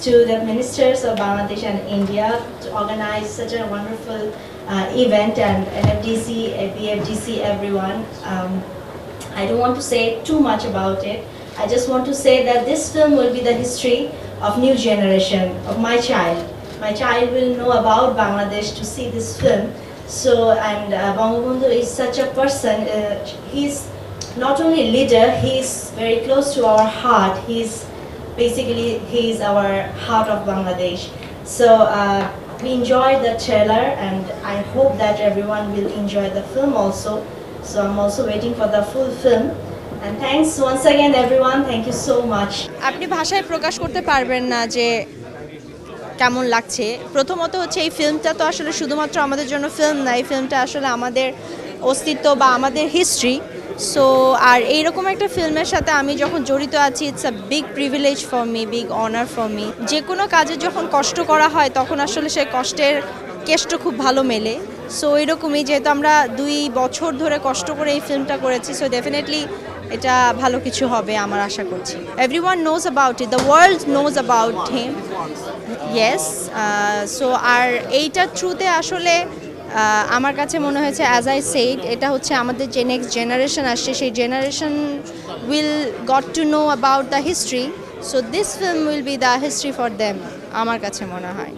to the ministers of Bangladesh and India to organize such a wonderful event, and NFDC, BFDC, everyone. I don't want to say too much about it. I just want to say that this film will be the history of new generation, of my child. My child will know about Bangladesh to see this film. So, and Bangabandhu is such a person, he's not only leader, he's very close to our heart. He's our heart of Bangladesh. So we enjoyed the trailer, and I hope that everyone will enjoy the film also. So I'm also waiting for the full film. And thanks once again everyone. Thank you so much. আপনি ভাষায় প্রকাশ করতে পারবেন না যে কেমন লাগছে। প্রথমত হচ্ছে এই ফিল্মটা তো আসলে শুধুমাত্র আমাদের জন্য ফিল্ম না, এই ফিল্মটা আসলে আমাদের অস্তিত্ব বা আমাদের হিস্ট্রি। সো আর এইরকম একটা ফিল্মের সাথে আমি যখন জড়িত আছি, it's a big privilege for me, big honour for me. যে কোনো কাজে যখন কষ্ট করা হয় তখন আসলে সেই কষ্টের কেষ্ট খুব ভালো মেলে। সো এরকমই, যেহেতু আমরা 2 বছর ধরে কষ্ট করে এই ফিল্মটা করেছি, সো ডেফিনেটলি এটা ভালো কিছু হবে আমার আশা করছি। Everyone knows about it, the world knows about him. Yes, so আর এইটার থ্রুতে আসলে আমার কাছে মনে হয়েছে, অ্যাজ আই সেড, এটা হচ্ছে আমাদের যে নেক্সট জেনারেশন আসছে, সেই generation will got to know about the history. So this film will be the history for them, আমার কাছে মনে হয়।